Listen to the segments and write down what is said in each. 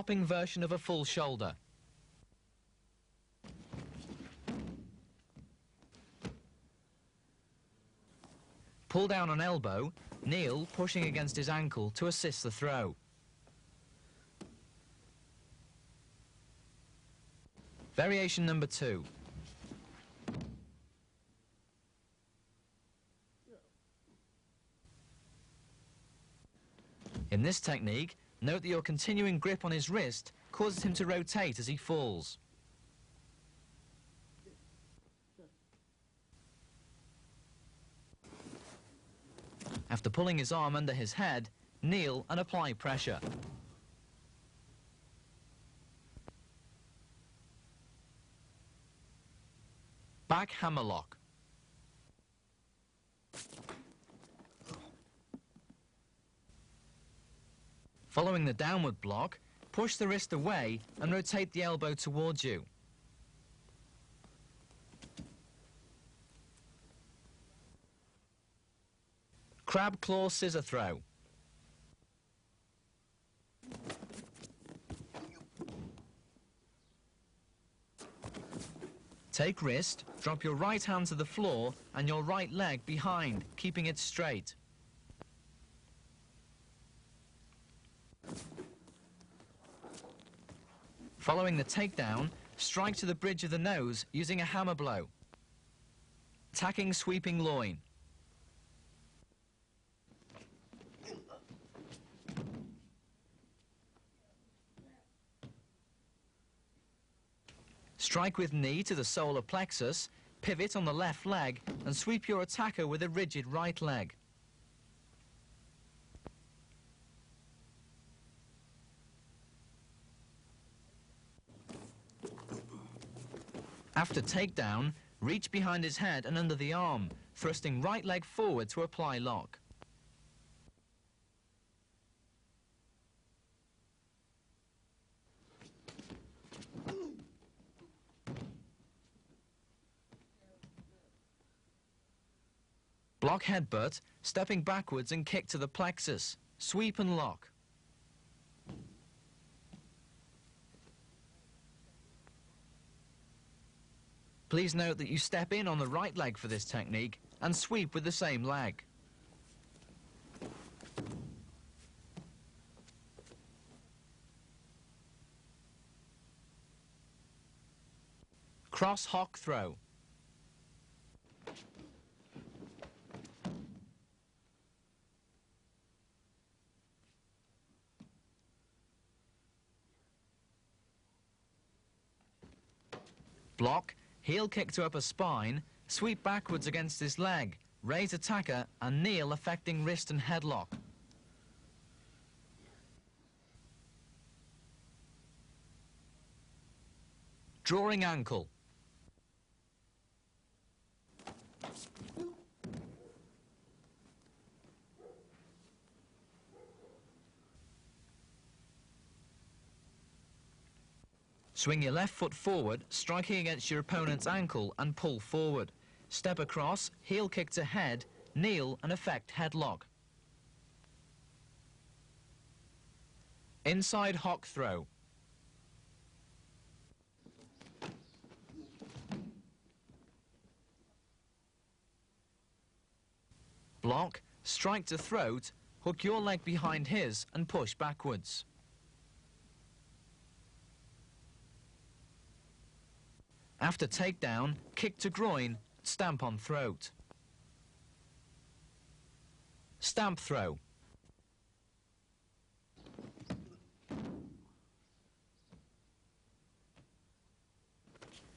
Hopping version of a full shoulder. Pull down on elbow, kneel, pushing against his ankle to assist the throw. Variation number 2. In this technique, note that your continuing grip on his wrist causes him to rotate as he falls. After pulling his arm under his head, kneel and apply pressure. Back hammerlock. Following the downward block, push the wrist away and rotate the elbow towards you. Crab claw scissor throw. Take wrist, drop your right hand to the floor and your right leg behind, keeping it straight. Following the takedown, strike to the bridge of the nose using a hammer blow. Attacking sweeping loin. Strike with knee to the solar plexus, pivot on the left leg and sweep your attacker with a rigid right leg. After takedown, reach behind his head and under the arm, thrusting right leg forward to apply lock. Block headbutt, stepping backwards and kick to the plexus. Sweep and lock. Please note that you step in on the right leg for this technique and sweep with the same leg. Cross hock throw. Block, heel kick to upper spine, sweep backwards against his leg, raise attacker and kneel affecting wrist and headlock. Drawing ankle. Swing your left foot forward, striking against your opponent's ankle and pull forward. Step across, heel kick to head, kneel and effect headlock. Inside hock throw. Block, strike to throat, hook your leg behind his and push backwards. After takedown, kick to groin, stamp on throat. Stamp throw.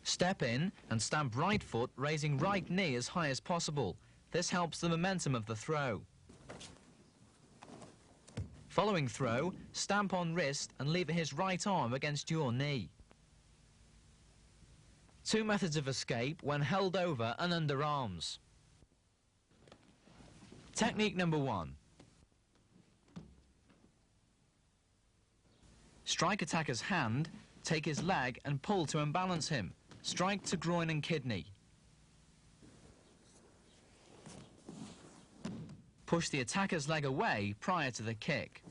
Step in and stamp right foot, raising right knee as high as possible. This helps the momentum of the throw. Following throw, stamp on wrist and lever his right arm against your knee. Two methods of escape when held over and under arms. Technique number 1. Strike attacker's hand, take his leg and pull to unbalance him. Strike to groin and kidney. Push the attacker's leg away prior to the kick.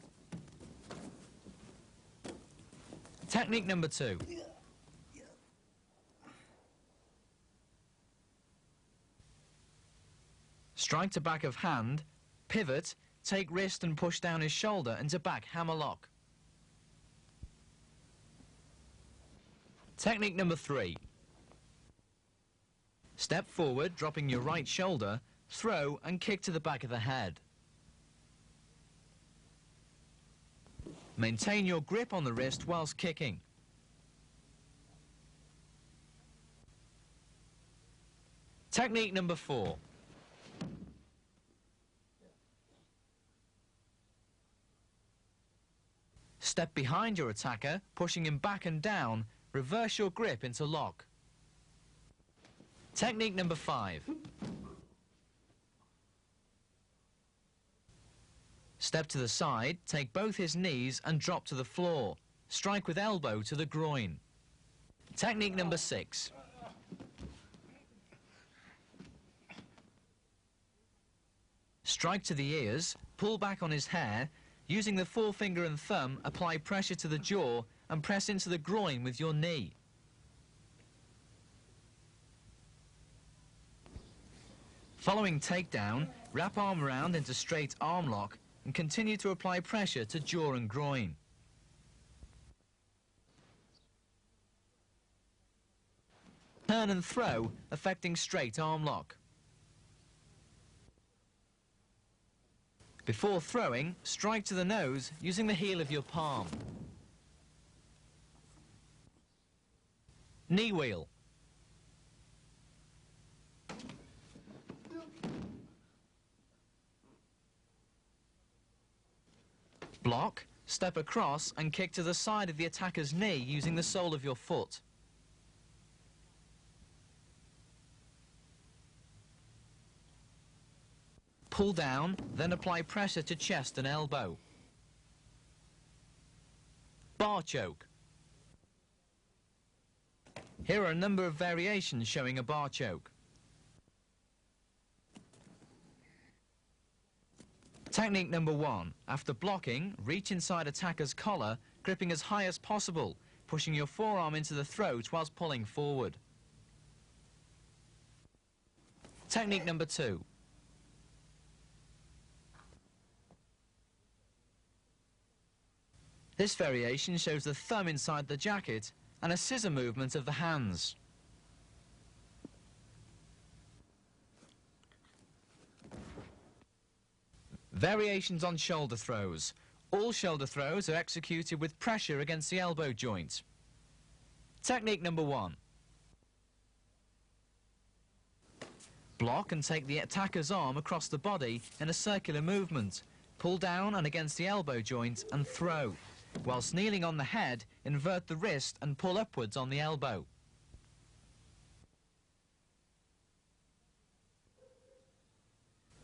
Technique number 2. Strike to back of hand, pivot, take wrist and push down his shoulder into back hammerlock. Technique number 3. Step forward, dropping your right shoulder, throw and kick to the back of the head. Maintain your grip on the wrist whilst kicking. Technique number 4. Step behind your attacker, pushing him back and down, reverse your grip into lock. Technique number 5. Step to the side, take both his knees and drop to the floor. Strike with elbow to the groin. Technique number 6. Strike to the ears, pull back on his hair, using the forefinger and thumb, apply pressure to the jaw and press into the groin with your knee. Following takedown, wrap arm around into straight arm lock and continue to apply pressure to jaw and groin. Turn and throw, affecting straight arm lock. Before throwing, strike to the nose using the heel of your palm. Knee wheel. Block, step across and kick to the side of the attacker's knee using the sole of your foot. Pull down, then apply pressure to chest and elbow. Bar choke. Here are a number of variations showing a bar choke. Technique number 1. After blocking, reach inside attacker's collar, gripping as high as possible, pushing your forearm into the throat whilst pulling forward. Technique number 2. This variation shows the thumb inside the jacket and a scissor movement of the hands. Variations on shoulder throws. All shoulder throws are executed with pressure against the elbow joint. Technique number 1. Block and take the attacker's arm across the body in a circular movement. Pull down and against the elbow joint and throw. Whilst kneeling on the head, invert the wrist and pull upwards on the elbow.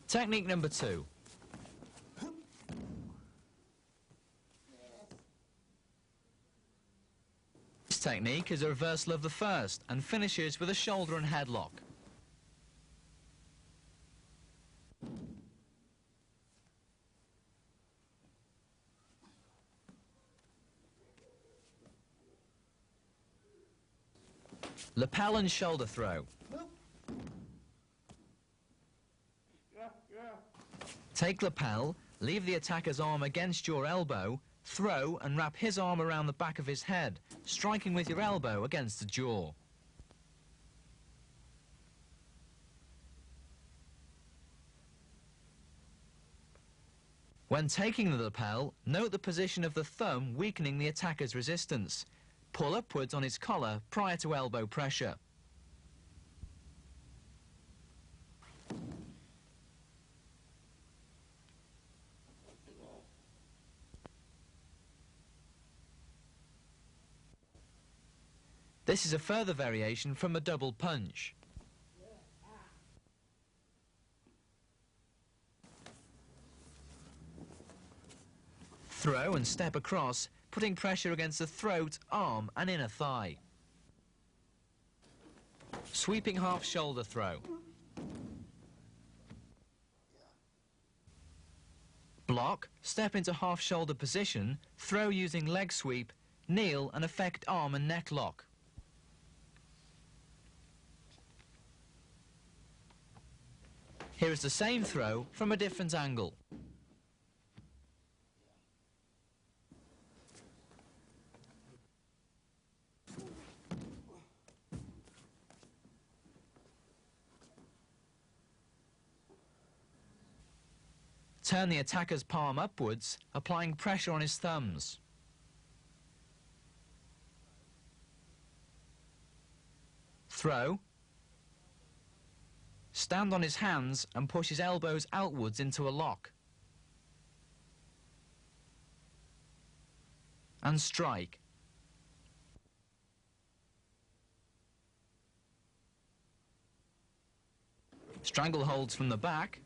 Technique number 2. This technique is a reversal of the first and finishes with a shoulder and headlock. Lapel and shoulder throw. Take lapel, leave the attacker's arm against your elbow, throw and wrap his arm around the back of his head, striking with your elbow against the jaw. When taking the lapel, note the position of the thumb weakening the attacker's resistance. Pull upwards on his collar prior to elbow pressure. This is a further variation from a double punch. Throw and step across, putting pressure against the throat, arm and inner thigh. Sweeping half shoulder throw. Block, step into half shoulder position, throw using leg sweep, kneel and effect arm and neck lock. Here is the same throw from a different angle. Turn the attacker's palm upwards, applying pressure on his thumbs. Throw. Stand on his hands and push his elbows outwards into a lock. And strike. Strangle holds from the back.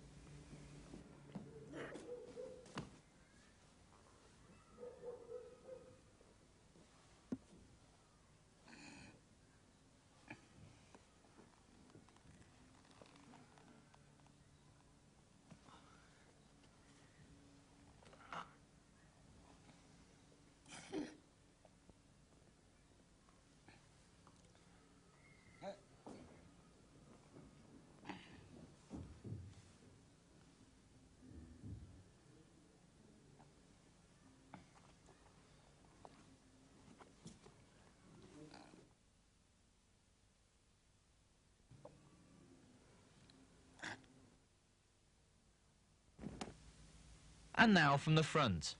And now from the front.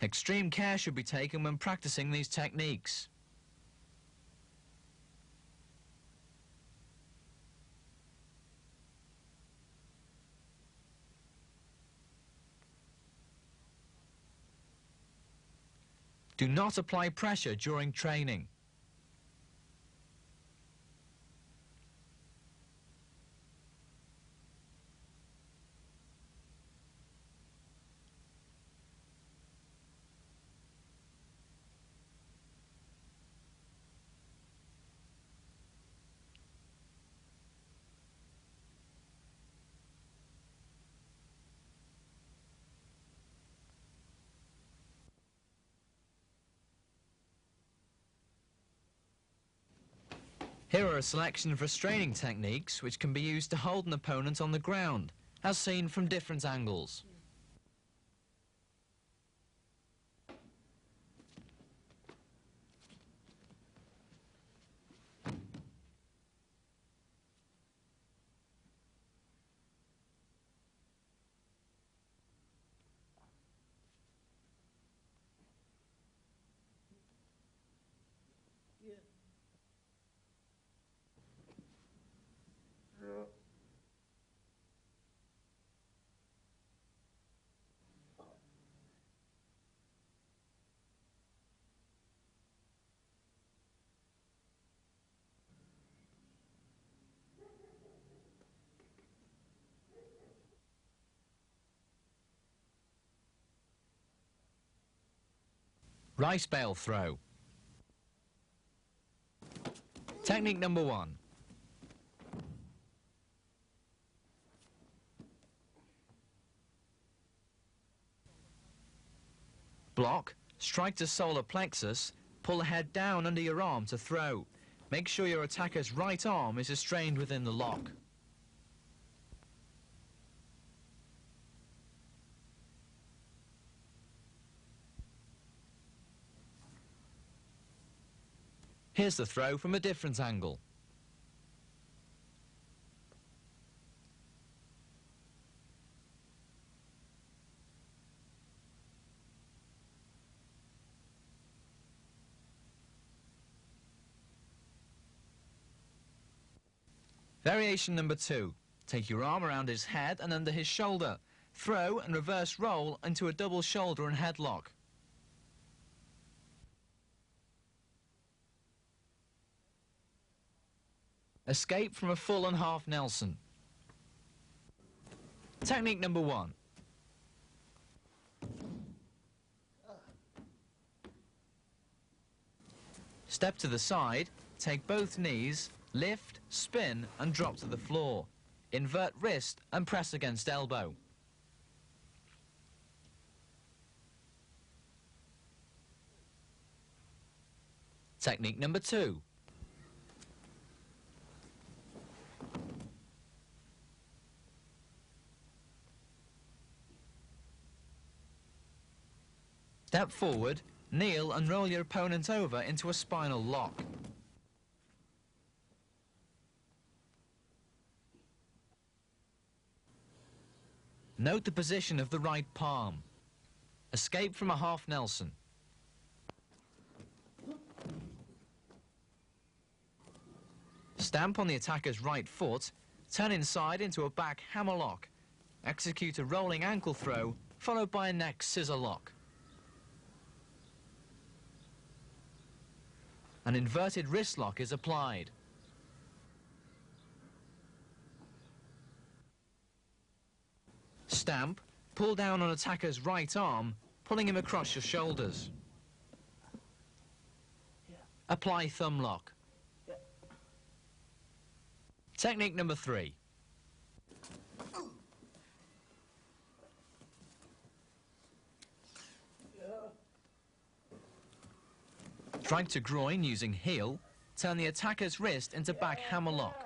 Extreme care should be taken when practicing these techniques. Do not apply pressure during training. Here are a selection of restraining techniques which can be used to hold an opponent on the ground, as seen from different angles. Rice bale throw. Technique number 1. Block, strike to solar plexus, pull the head down under your arm to throw. Make sure your attacker's right arm is restrained within the lock. Here's the throw from a different angle. Variation number 2. Take your arm around his head and under his shoulder. Throw and reverse roll into a double shoulder and headlock. Escape from a full and half Nelson. Technique number 1. Step to the side, take both knees, lift, spin and drop to the floor. Invert wrist and press against elbow. Technique number 2. Step forward, kneel and roll your opponent over into a spinal lock. Note the position of the right palm. Escape from a half Nelson. Stamp on the attacker's right foot, turn inside into a back hammerlock. Execute a rolling ankle throw, followed by a neck scissor lock. An inverted wrist lock is applied. Stamp, pull down on attacker's right arm, pulling him across your shoulders. Apply thumb lock. Technique number 3. Strike to groin using heel, turn the attacker's wrist into back hammerlock.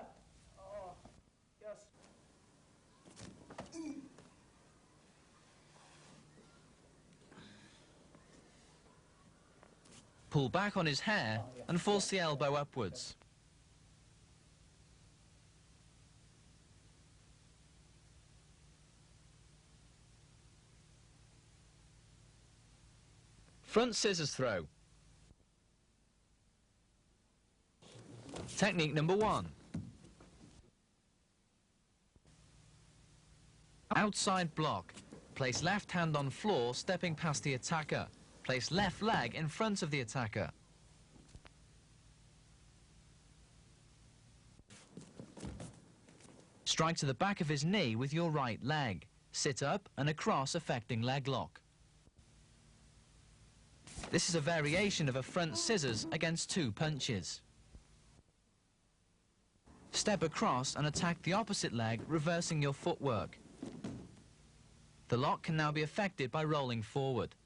Pull back on his hair and force the elbow upwards. Front scissors throw. Technique number 1. Outside block. Place left hand on floor, stepping past the attacker. Place left leg in front of the attacker. Strike to the back of his knee with your right leg. Sit up and across, affecting leg lock. This is a variation of a front scissors against 2 punches. Step across and attack the opposite leg, reversing your footwork. The lock can now be effected by rolling forward.